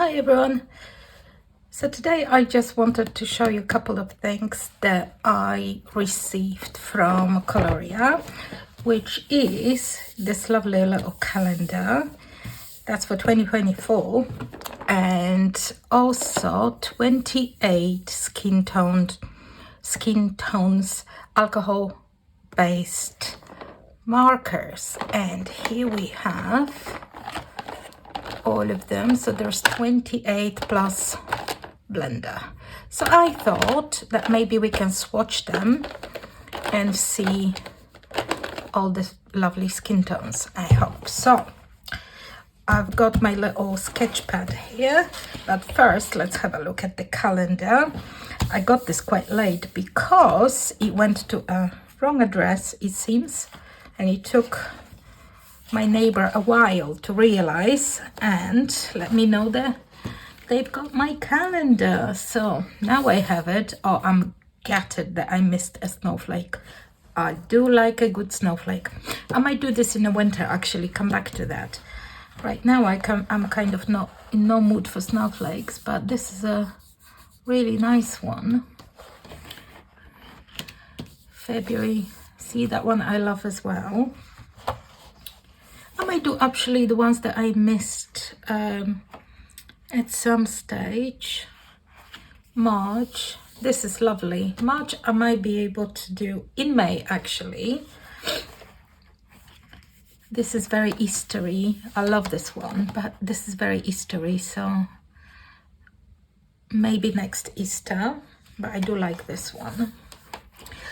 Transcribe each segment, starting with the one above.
Hi everyone. So today I just wanted to show you a couple of things that I received from Colorya, which is this lovely little calendar. That's for 2024, and also 28 skin tones alcohol based markers. And here we have all of them, so there's 28 plus blender. So I thought that maybe we can swatch them and see all the lovely skin tones. I hope so. I've got my little sketch pad here, but first let's have a look at the calendar. I got this quite late because it went to a wrong address, it seems, and it took my neighbor a while to realize and let me know that they've got my calendar. So now I have it. Oh, I'm gutted that I missed a snowflake. I do like a good snowflake. I might do this in the winter, actually, come back to that. Right now I'm kind of not in no mood for snowflakes, but this is a really nice one. February, see that one I love as well. I might do actually the ones that I missed at some stage. March, this is lovely. March I might be able to do in May actually. This is very Eastery. I love this one, but this is very Eastery, so maybe next Easter, but I do like this one.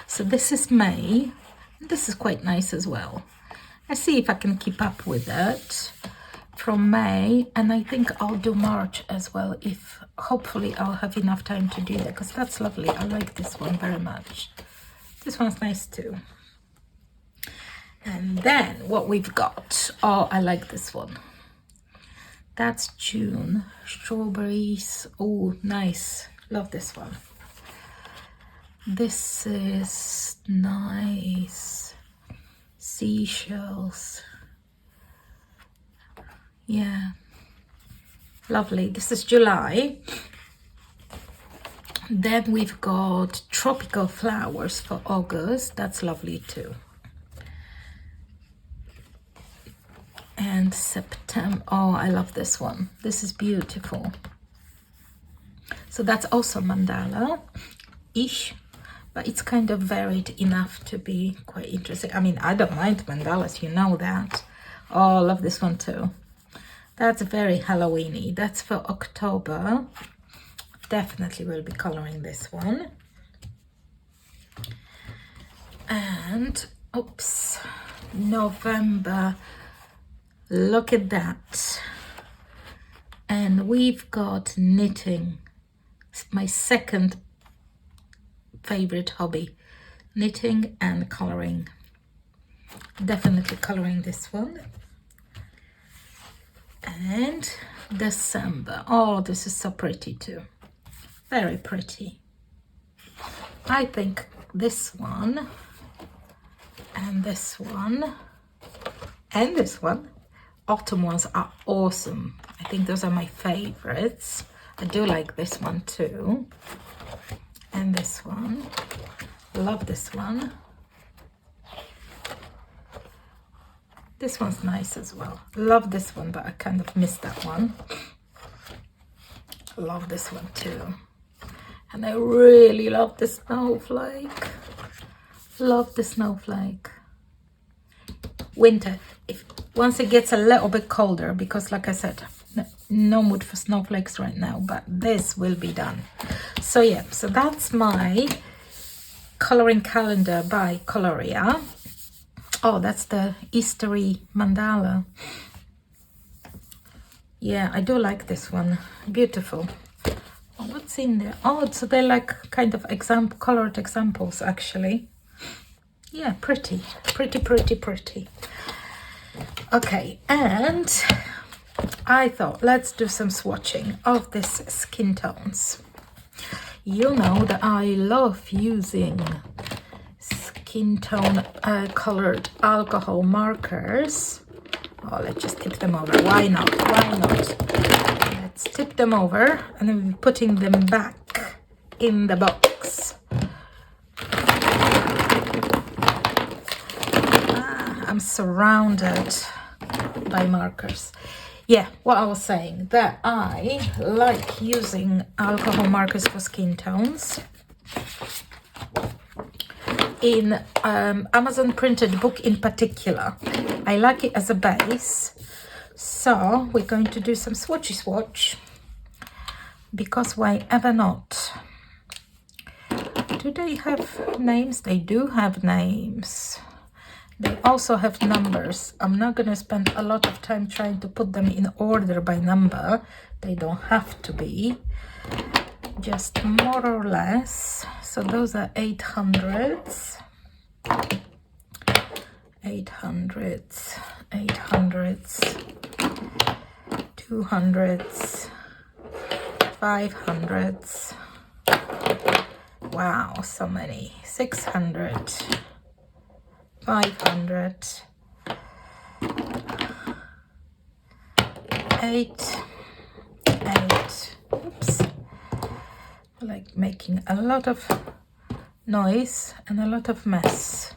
So this is May. This is quite nice as well. I see if I can keep up with it from May, and I think I'll do March as well, if hopefully I'll have enough time to do that, because that's lovely. I like this one very much. This one's nice too. And then what we've got, oh, I like this one. That's June. Strawberries, oh, nice. Love this one. This is nice. Seashells, yeah, lovely. This is July. Then we've got tropical flowers for August. That's lovely too. And September, oh, I love this one. This is beautiful. So that's also mandala-ish, but it's kind of varied enough to be quite interesting. I mean, I don't mind mandalas, you know that. Oh, I love this one too. That's very Halloween-y. That's for October. Definitely will be coloring this one. And, oops, November. Look at that. And we've got knitting. It's my second favorite hobby, knitting and coloring. Definitely coloring this one. And December, oh, this is so pretty too, very pretty. I think this one and this one and this one, autumn ones are awesome. I think those are my favorites. I do like this one too. And this one, love this one. This one's nice as well. Love this one, but I kind of missed that one. Love this one too. And I really love the snowflake. Love the snowflake. Winter, if once it gets a little bit colder, because like I said, no mood for snowflakes right now, but this will be done. So yeah, so that's my coloring calendar by Colorya. Oh, that's the Eastery mandala. Yeah, I do like this one. Beautiful. Oh, what's in there? Oh, so they're like kind of colored examples actually. Yeah, pretty. Okay, and I thought let's do some swatching of this skin tones. You know that I love using skin tone colored alcohol markers. Oh, let's just tip them over. Why not? let's tip them over and then we're putting them back in the box. I'm surrounded by markers. Yeah, what I was saying, that I like using alcohol markers for skin tones. In Amazon printed book in particular, I like it as a base. So we're going to do some swatchy swatch, because why ever not? Do they have names? They do have names. They also have numbers. I'm not going to spend a lot of time trying to put them in order by number. They don't have to be. Just more or less. So those are 800s. 800s. 800s. 200s. 500s. Wow, so many. 600. 500, 8, oops, like making a lot of noise and a lot of mess.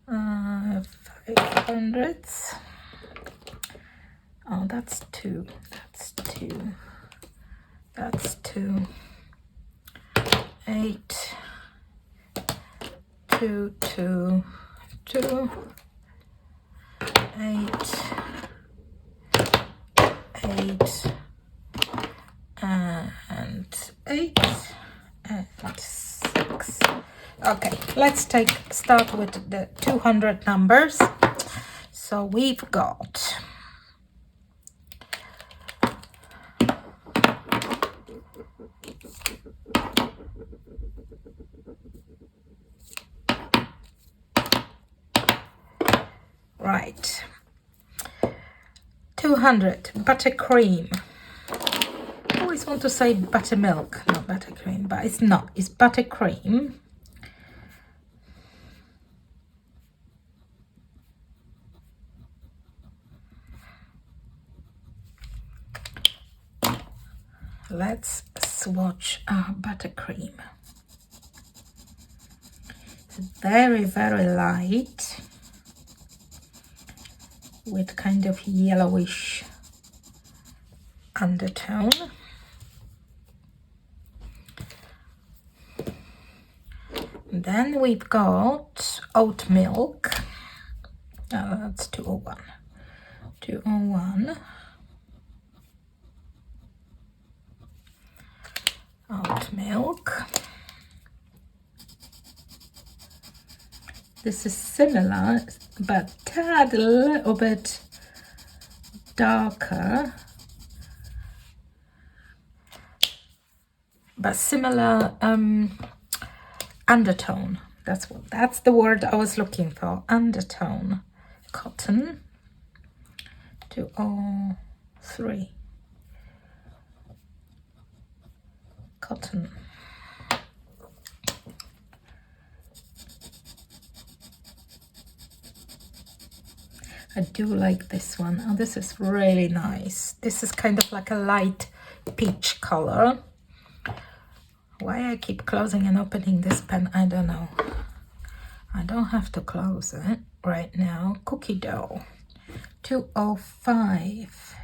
500s, oh that's 2, that's 2, that's 2, 8, 2, 2, 2, 8, 8, and 8, and 6. Okay, let's start with the 200 numbers. So we've got right, 200 buttercream. I always want to say buttermilk, not buttercream, but it's not, it's buttercream. Let's swatch our buttercream. It's very, very light, with kind of yellowish undertone. Then we've got oat milk. Oh, that's 201. 201. Oat milk. This is similar, but tad a little bit darker, but similar undertone. That's the word I was looking for. Undertone. Cotton. 203. Cotton. I do like this one. Oh, this is really nice. This is kind of like a light peach color. Why I keep closing and opening this pen, I don't know. I don't have to close it right now. Cookie dough. 205.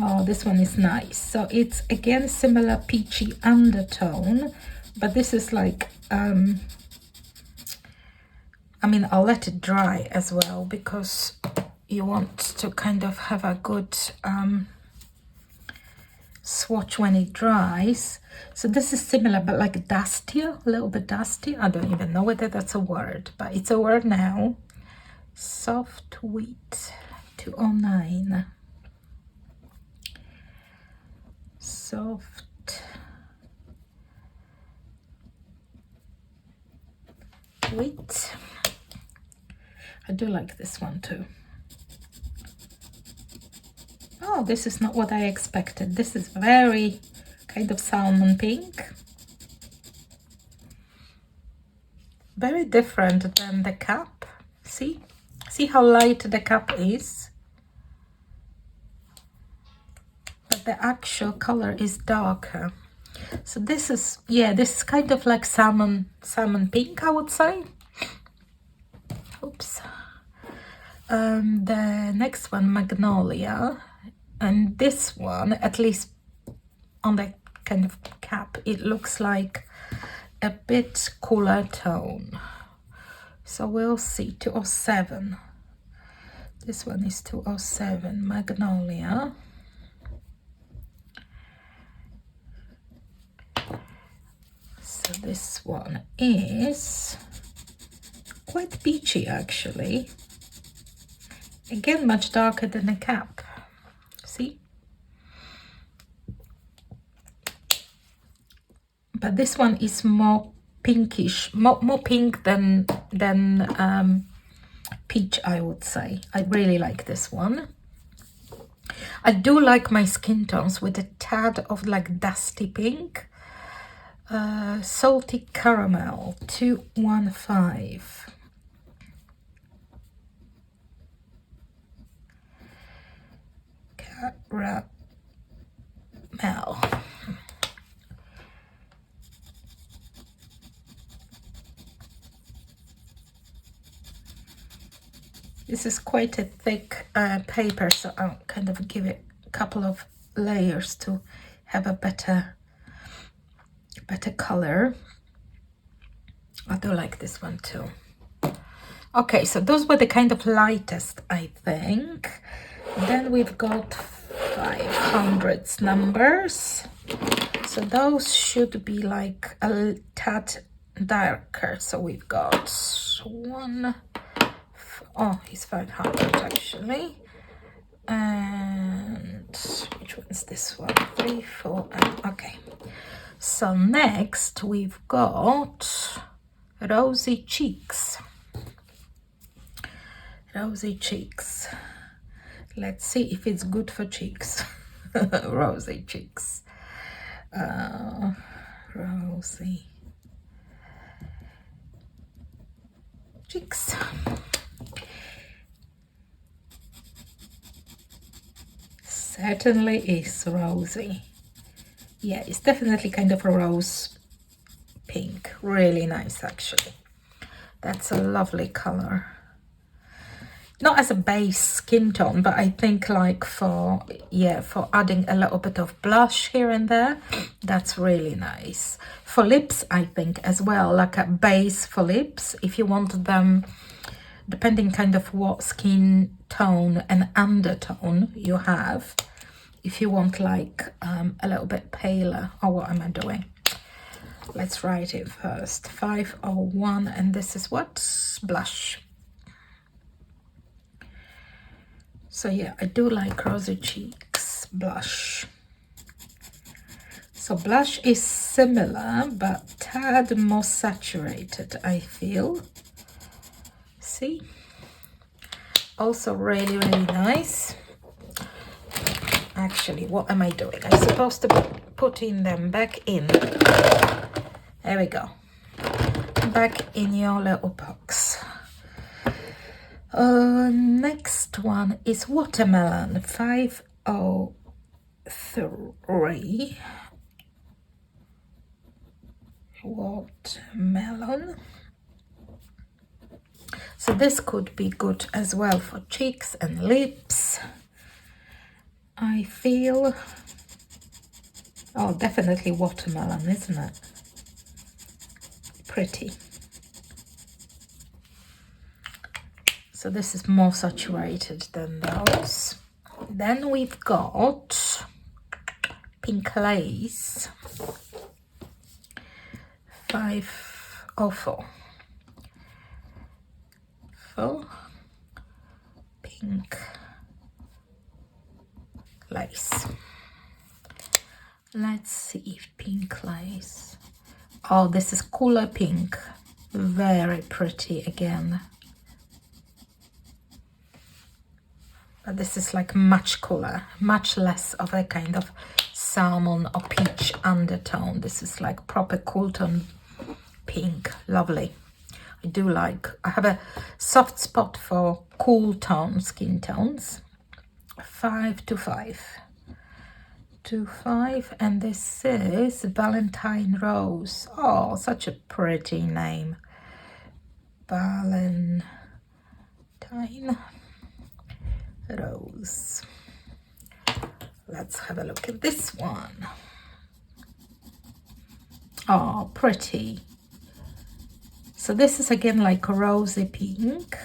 Oh, this one is nice. So it's again similar peachy undertone, but this is like I mean, I'll let it dry as well, because you want to kind of have a good swatch when it dries. So this is similar, but like dustier, a little bit dusty. I don't even know whether that's a word, but it's a word now. Soft wheat. 209. Soft wheat. I do like this one too. Oh, this is not what I expected. This is very kind of salmon pink. Very different than the cap. See? See how light the cap is? But the actual color is darker. So this is, yeah, this is kind of like salmon pink, I would say. Oops. The next one, Magnolia. And this one, at least on the kind of cap, it looks like a bit cooler tone. So we'll see. 207. This one is 207, Magnolia. So this one is quite peachy actually. Again, much darker than the cap. See? But this one is more pinkish, more pink than peach, I would say. I really like this one. I do like my skin tones with a tad of like dusty pink. Salty Caramel, 215. Caramel. This is quite a thick paper, so I'll kind of give it a couple of layers to have a better color. I do like this one too. Okay, so those were the kind of lightest, I think. Then we've got 500s numbers. So those should be like a tad darker. So we've got one. Oh, he's 500 actually. And which one's this one? 3, 4, and okay. So next we've got Rosy Cheeks. Rosy Cheeks. Let's see if it's good for cheeks. Rosy Cheeks. Rosy Cheeks. Certainly is rosy. Yeah, it's definitely kind of a rose pink. Really nice, actually. That's a lovely color. Not as a base skin tone, but I think like for adding a little bit of blush here and there, that's really nice. For lips, I think as well, like a base for lips, if you want them, depending kind of what skin tone and undertone you have. If you want like a little bit paler, or what am I doing? Let's write it first. 501, and this is what? Blush. So yeah, I do like Rosy Cheeks blush. So blush is similar, but tad more saturated, I feel. See? Also really, really nice. Actually, what am I doing? I'm supposed to be putting them back in. There we go. Back in your little box. Next one is Watermelon, 503. Watermelon. So this could be good as well for cheeks and lips, I feel. Oh, definitely watermelon, isn't it? Pretty. So this is more saturated than those. Then we've got Pink Lace, 504. Full Pink Lace. Let's see if Pink Lace. Oh, this is cooler pink. Very pretty again. But this is like much cooler, much less of a kind of salmon or peach undertone. This is like proper cool tone pink. Lovely. I do like, I have a soft spot for cool tone skin tones. 525. 25, and this is Valentine Rose. Oh, such a pretty name. Valentine Rose. Let's have a look at this one. Oh, pretty. So this is again like a rosy pink.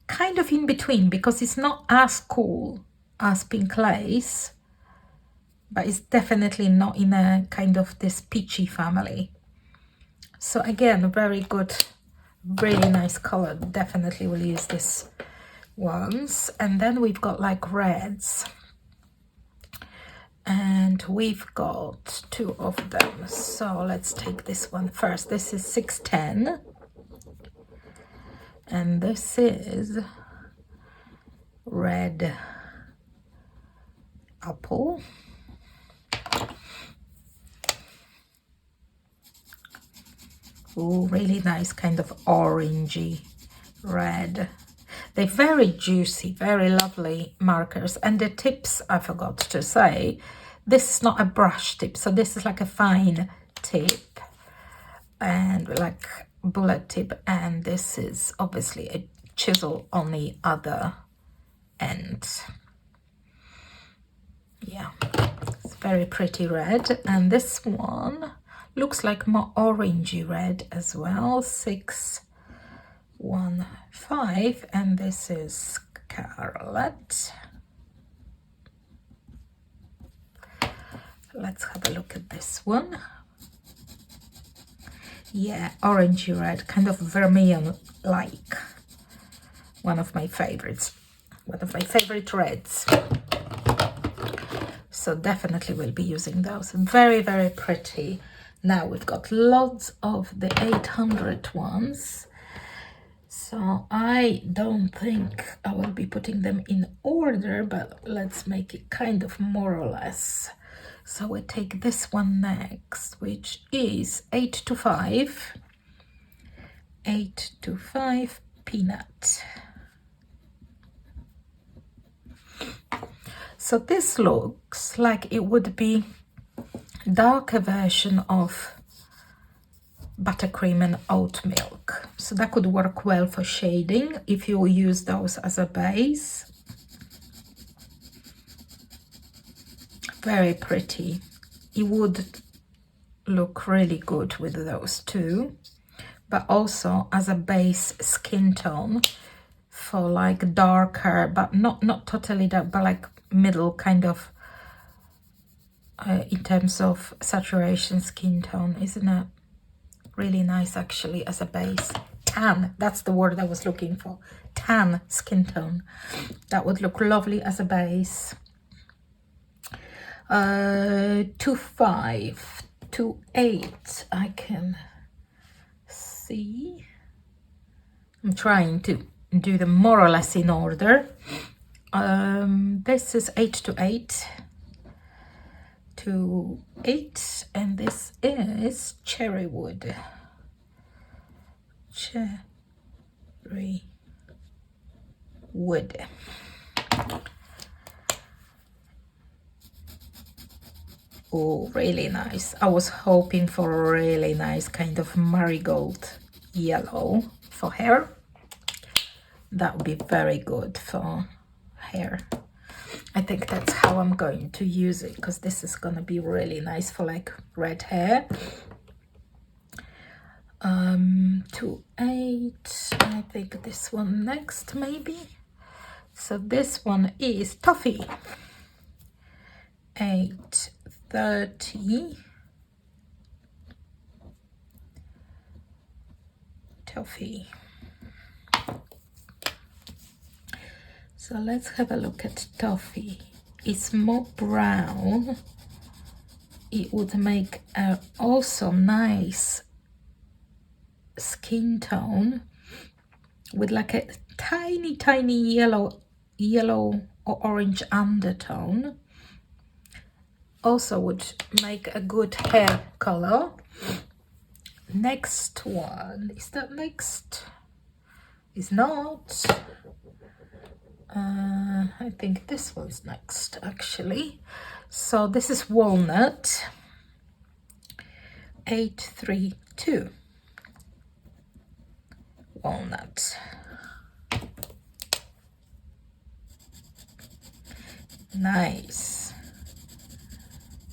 Kind of in between, because it's not as cool as Pink Lace, but it's definitely not in a kind of this peachy family. So again, very good, really nice color. Definitely will use this once. And then we've got like reds, and we've got 2 of them. So let's take this one first. This is 610, and this is red apple. Oh, really nice kind of orangey red. They're very juicy, very lovely markers. And the tips, I forgot to say, this is not a brush tip, so this is like a fine tip and like bullet tip, and this is obviously a chisel on the other end. Yeah, it's very pretty red. And this one looks like more orangey red as well. 615, and this is Carlet. Let's have a look at this one. Yeah, orangey red, kind of vermilion like. One of my favorites, one of my favorite reds. So definitely we'll be using those. Very, very pretty. Now we've got lots of the 800 ones. So I don't think I will be putting them in order, but let's make it kind of more or less. So we take this one next, which is 825. 825 peanut. So this looks like it would be darker version of buttercream and oat milk. So that could work well for shading if you use those as a base. Very pretty. It would look really good with those two, but also as a base skin tone for like darker, but not totally dark, but like middle kind of in terms of saturation skin tone. Isn't it really nice actually as a base? Tan, that's the word I was looking for. Tan skin tone. That would look lovely as a base. 25 to 8, I can see. I'm trying to do them more or less in order. This is 8 to 8 to 8, and this is Cherrywood. Cherrywood. Oh, really nice. I was hoping for a really nice kind of marigold yellow for hair. That would be very good for hair. I think that's how I'm going to use it, because this is going to be really nice for like red hair. 2, 8, I think this one next maybe. So this one is Tofe. 830. Tofe. So let's have a look at Tofe. It's more brown. It would make a also nice skin tone with like a tiny yellow or orange undertone. Also would make a good hair color. Next one, is that next? Is not. I think this one's next actually. So this is Walnut 832. Walnut. Nice.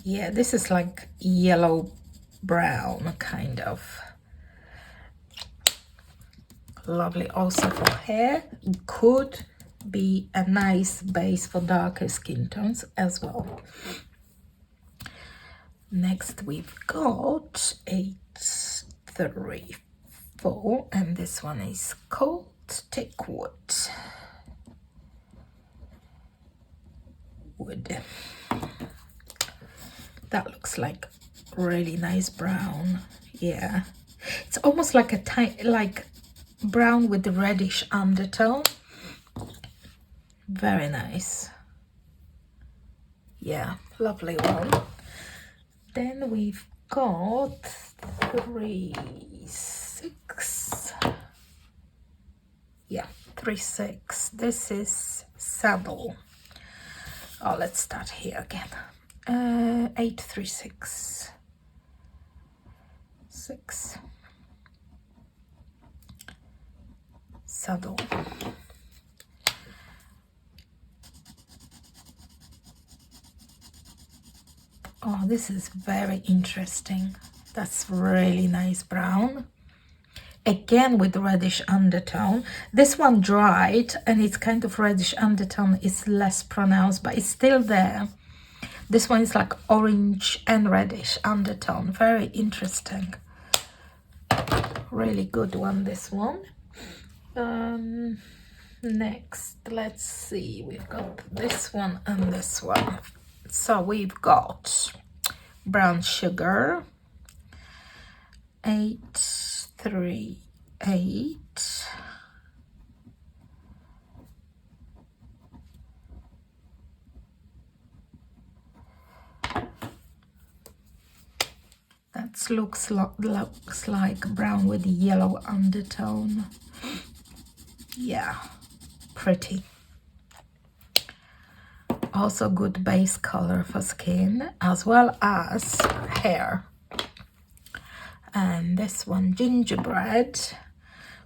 Yeah, this is like yellow brown kind of. Lovely also for hair. Could be a nice base for darker skin tones as well. Next we've got 834, and this one is called Teakwood. Wood. That looks like really nice brown. Yeah, it's almost like a like brown with the reddish undertone. Very nice. Yeah, lovely one. Then we've got 36. Yeah, 36. This is Saddle. Oh, let's start here again. 836. 6. Saddle. Oh, this is very interesting. That's really nice brown. Again with reddish undertone. This one dried and it's kind of reddish undertone is less pronounced, but it's still there. This one is like orange and reddish undertone. Very interesting. Really good one, this one. Next, let's see. We've got this one and this one. So we've got Brown Sugar 838. That looks like brown with yellow undertone. Yeah, pretty. Also good base color for skin as well as hair. And this one, Gingerbread.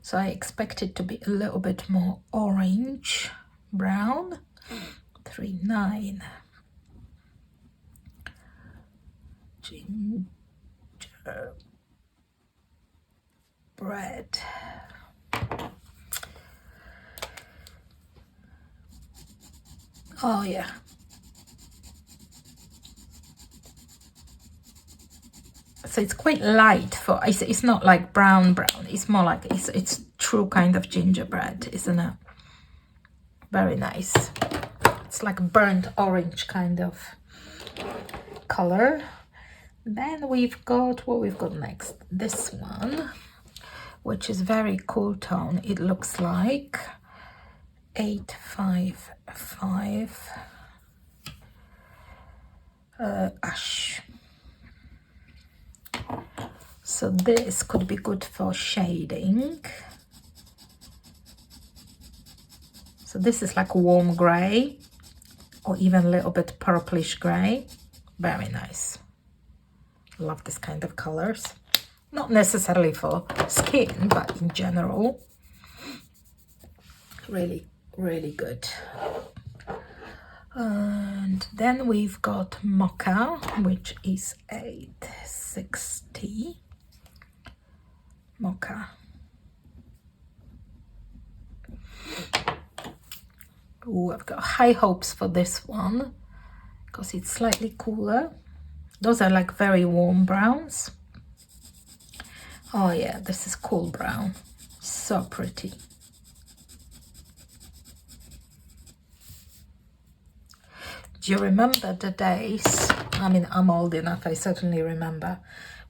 So I expect it to be a little bit more orange brown. 39. Gingerbread. Oh yeah. So it's quite light for, it's not like brown, it's more like, it's true kind of gingerbread, isn't it? Very nice. It's like burnt orange kind of color. Then we've got, what we've got next, this one, which is very cool tone. It looks like 855 Ash. So this could be good for shading. So this is like warm gray or even a little bit purplish gray. Very nice. Love this kind of colors. Not necessarily for skin, but in general. Really, really good. And then we've got Mocha, which is 860. Mocha. Ooh, I've got high hopes for this one because it's slightly cooler. Those are like very warm browns. Oh yeah, this is cool brown. So pretty. Do you remember the days, I mean, I'm old enough, I certainly remember,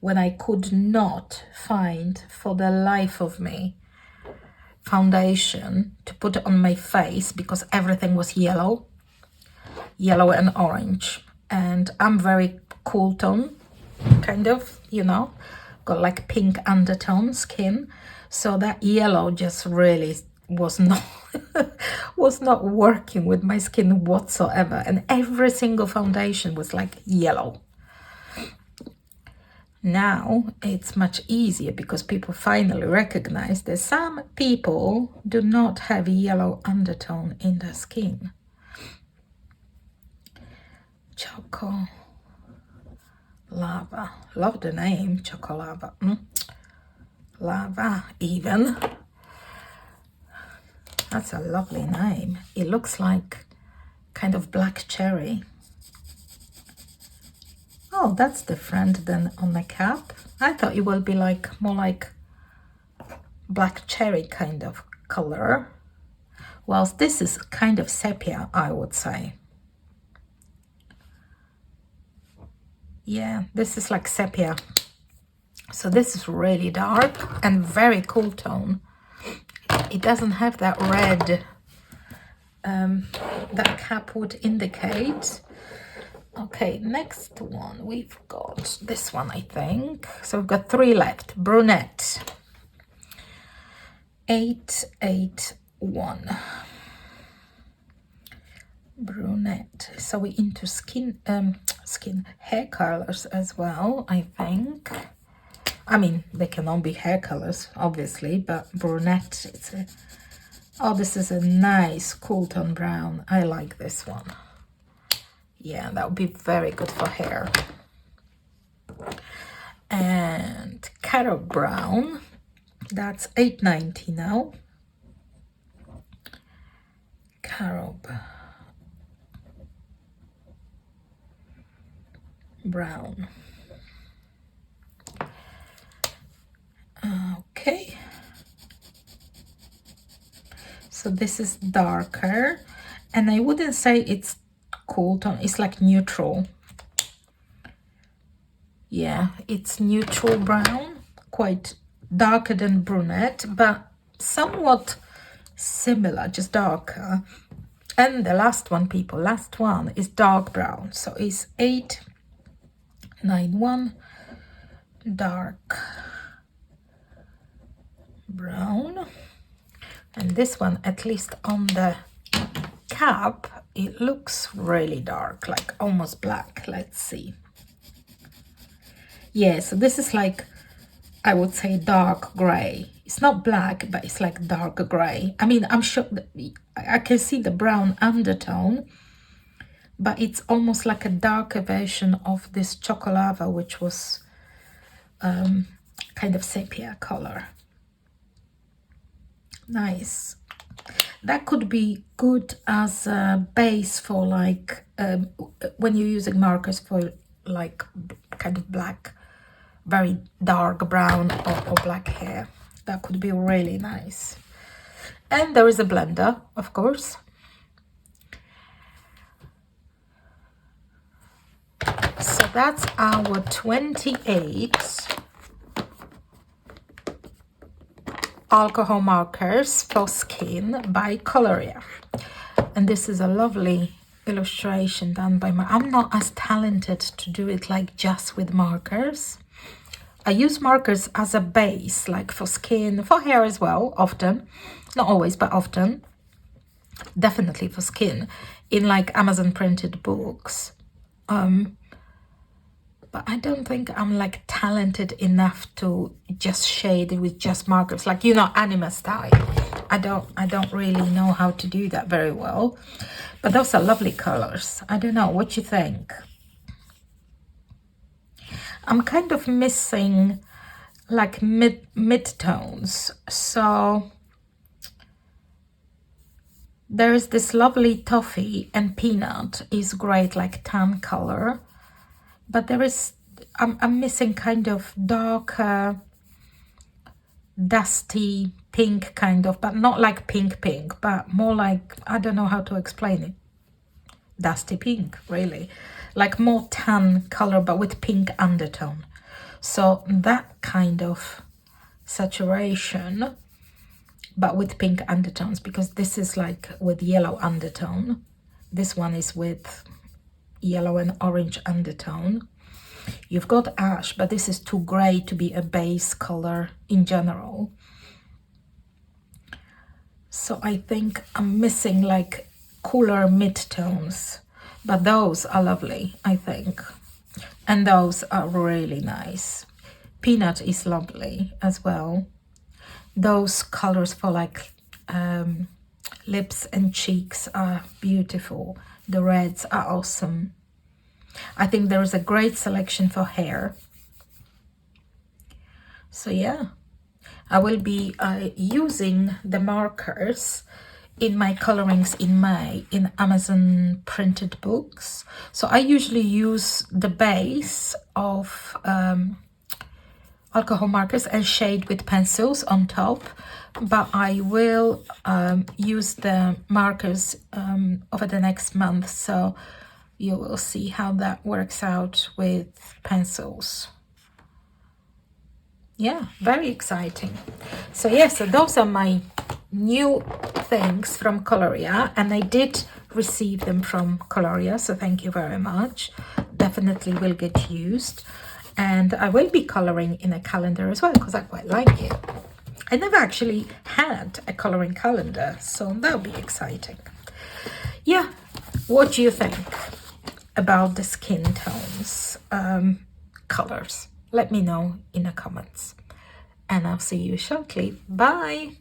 when I could not find for the life of me foundation to put on my face because everything was yellow and orange, and I'm very cool tone, kind of, you know, got like pink undertone skin, so that yellow just really was not was not working with my skin whatsoever, and every single foundation was like yellow. Now it's much easier because people finally recognize that some people do not have yellow undertone in their skin. Choc Lava, love the name, Choc Lava. Lava even. That's a lovely name. It looks like kind of black cherry. Oh, that's different than on the cap. I thought it would be like more like black cherry kind of color, whilst this is kind of sepia, I would say. Yeah, this is like sepia. So this is really dark and very cool tone. It doesn't have that red that cap would indicate. Okay, next one we've got this one, I think. So we've got 3 left. Brunette. 881. Brunette. So we're into skin hair colors as well, I think. I mean, they can all be hair colors, obviously, but brunette, it's a... Oh, this is a nice cool tone brown. I like this one. Yeah, that would be very good for hair. And carob brown, that's 890 now. Carob brown. Okay. So this is darker, and I wouldn't say it's cool tone, it's like neutral. Yeah, it's neutral brown, quite darker than brunette, but somewhat similar, just darker. And the last one, people, last one is dark brown. So it's 891 dark brown. And this one, at least on the cap, it looks really dark, like almost black. Let's see. Yeah, so this is like, I would say dark gray. It's not black, but it's like dark gray. I mean, I'm sure that I can see the brown undertone, but it's almost like a darker version of this Choc Lava, which was kind of sepia color. Nice. That could be good as a base for like when you're using markers for like kind of black, very dark brown or black hair. That could be really nice. And there is a blender, of course. So that's our 28 alcohol markers for skin by Colorya. And this is a lovely illustration done by I'm not as talented to do it like just with markers. I use markers as a base, like for skin, for hair as well, often. Not always, but often. Definitely for skin, in like Amazon printed books. But I don't think I'm like talented enough to just shade it with just markers, like, you know, anime style. I don't really know how to do that very well. But those are lovely colors. I don't know, what you think? I'm kind of missing like mid-tones. So there is this lovely Tofe, and peanut is great, like tan color. But there is, I'm missing kind of darker, dusty pink kind of, but not like pink, but more like, I don't know how to explain it. Dusty pink, really. Like more tan color, but with pink undertone. So that kind of saturation but with pink undertones, because this is like with yellow undertone. This one is with yellow and orange undertone. You've got ash, but this is too gray to be a base color in general. So I think I'm missing like cooler mid-tones, but those are lovely, I think. And those are really nice. Peanut is lovely as well. Those colors for like lips and cheeks are beautiful. The reds are awesome. I think there is a great selection for hair. So yeah, I will be using the markers in my colorings in May in Amazon printed books. So I usually use the base of alcohol markers and shade with pencils on top, but I will use the markers over the next month, so you will see how that works out with pencils. Yeah, very exciting. So yeah, so those are my new things from Colorya, and I did receive them from Colorya, so thank you very much. Definitely will get used. And I will be coloring in a calendar as well, because I quite like it. I never actually had a coloring calendar, so that'll be exciting. Yeah, what do you think about the skin tones, colors? Let me know in the comments. And I'll see you shortly. Bye!